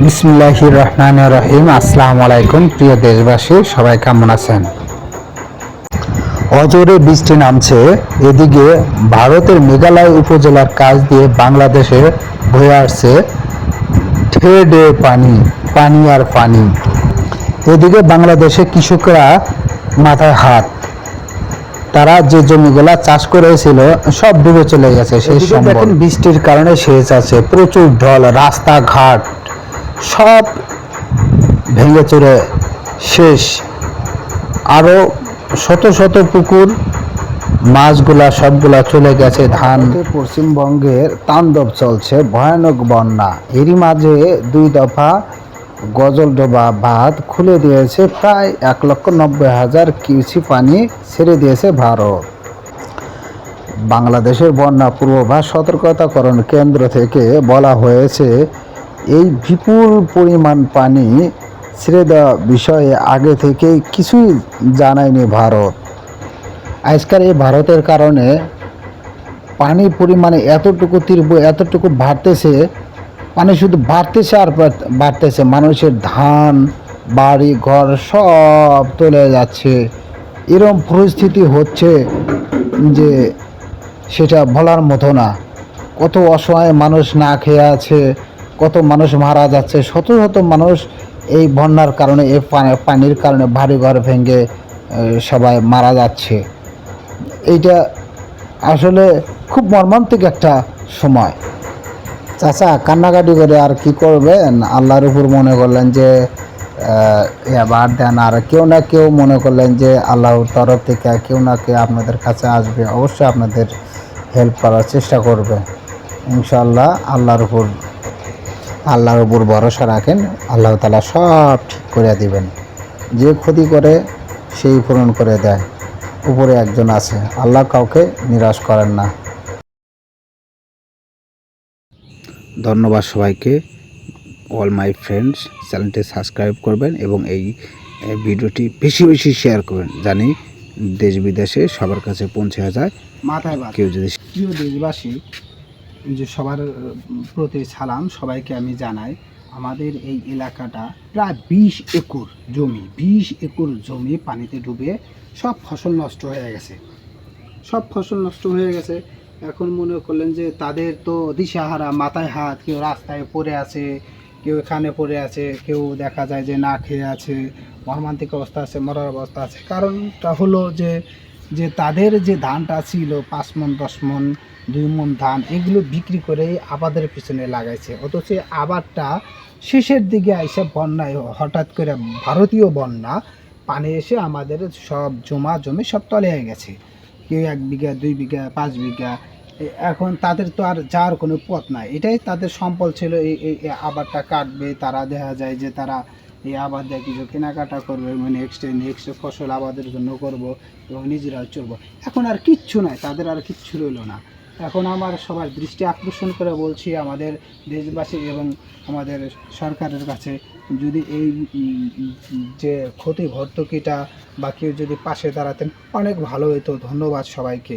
বিসমিল্লাহির রহমানির রহিম। আসসালামু আলাইকুম প্রিয় দেশবাসী, সবাই কেমন আছেন? অজোরে বৃষ্টি নামছে। এদিকে ভারতের মেঘালয় উপজেলার কাছ দিয়ে বাংলাদেশে বয়ে আসছে ঠেডে পানি, পানি আর পানি। এদিকে বাংলাদেশে কৃষকরা মাথায় হাত, তারা যে জমিগুলা চাষ করেছিল সব ডুবে চলে গেছে। সেই দেখেন বৃষ্টির কারণে সেচ আছে, প্রচুর ঢল, রাস্তাঘাট সব ভেঙে চুরে শেষ। আরো শত শত পুকুর, মাছগুলা সবগুলা চলে গেছে। ধান। পশ্চিমবঙ্গের তাণ্ডব চলছে, ভয়ানক বন্যা। এরই মাঝে 2 দফা গজলডোবা বাঁধ খুলে দিয়েছে, প্রায় 1,90,000 কিউসি পানি ছেড়ে দিয়েছে ভারত। বাংলাদেশের বন্যা পূর্বাভাস সতর্কতাকরণ কেন্দ্র থেকে বলা হয়েছে, এই বিপুল পরিমাণ পানি ছেড়ে দেওয়া বিষয়ে আগে থেকেই কিছুই জানায়নি ভারত। আজকাল এই ভারতের কারণে পানির পরিমাণে এতটুকু তীব্র, এতটুকু বাড়তেছে, পানি শুধু বাড়তেছে আর বাড়তেছে। মানুষের ধান বাড়ি ঘর সব চলে যাচ্ছে। এরকম পরিস্থিতি হচ্ছে যে সেটা বলার মতো না। কত অসহায় মানুষ না খেয়ে আছে, কত মানুষ মারা যাচ্ছে, শত শত মানুষ এই বন্যার কারণে, এই পানির কারণে বাড়ি ঘর ভেঙে সবাই মারা যাচ্ছে। এইটা আসলে খুব মর্মান্তিক একটা সময়। চাচা কান্নাকাটি করে আর কি করবেন, আল্লাহর উপর মনে করলেন যে এবার দেন, আর কেউ না কেউ মনে করলেন যে আল্লাহর তরফ থেকে কেউ না কেউ আপনাদের কাছে আসবে, অবশ্যই আপনাদের হেল্প করার চেষ্টা করবে ইনশাআল্লাহ। আল্লাহর উপর ভরসা রাখেন, আল্লাহ তাআলা সব ঠিক করে দিবেন। যে ক্ষতি করে সেই পূরণ করে দেয়। উপরে একজন আছে, আল্লাহ কাউকে নিরাশ করেন না। ধন্যবাদ সবাইকে। অল মাই ফ্রেন্ডস, চ্যানেলটি সাবস্ক্রাইব করবেন এবং এই ভিডিওটি বেশি বেশি শেয়ার করবেন, জানি দেশ বিদেশে সবার কাছে পৌঁছে যায়। মাথায় কেউ যদি প্রিয় দেশবাসী, যে সবার প্রতি সালাম, সবাইকে আমি জানাই। আমাদের এই এলাকাটা প্রায় 20 একর জমি, 20 একর জমি পানিতে ডুবে সব ফসল নষ্ট হয়ে গেছে, সব ফসল নষ্ট হয়ে গেছে। এখন মনে করলেন যে তাদের তো দিশাহারা, মাথায় হাত, কেউ রাস্তায় পড়ে আছে, কেউ এখানে পড়ে আছে, কেউ দেখা যায় যে না খেয়ে আছে, মর্মান্তিক অবস্থা আছে, মরার অবস্থা আছে। কারণটা হলো যে যে তাদের যে ধানটা ছিল 5 মণ 10 মণ 2 মণ ধান, এগুলো বিক্রি করেই আবাদের পিছনে লাগাইছে। অথচ আবারটা শেষের দিকে এসে বন্যায়, হঠাৎ করে ভারতীয় বন্যা পানি এসে আমাদের সব জমি সব তলিয়ে গেছে। কেউ 1 বিঘা 2 বিঘা 5 বিঘা। এখন তাদের তো আর যাওয়ার কোনো পথ নাই, এটাই তাদের সম্পদ ছিল। এই আবারটা কাটবে, তারা দেখা যায় যে তারা এই আবাদ দিয়ে কিছু কেনাকাটা করবে, মানে নেক্সট ফসল আবাদের জন্য করব এবং নিজেরাও চলবো। এখন আর কিচ্ছু নাই, তাদের আর কিচ্ছু রইল না। এখন আমার সবার দৃষ্টি আকর্ষণ করে বলছি, আমাদের দেশবাসী এবং আমাদের সরকারের কাছে, যদি এই যে ক্ষতি ভর্তুকিটা বা কেউ যদি পাশে দাঁড়াতেন অনেক ভালো হতো। ধন্যবাদ সবাইকে।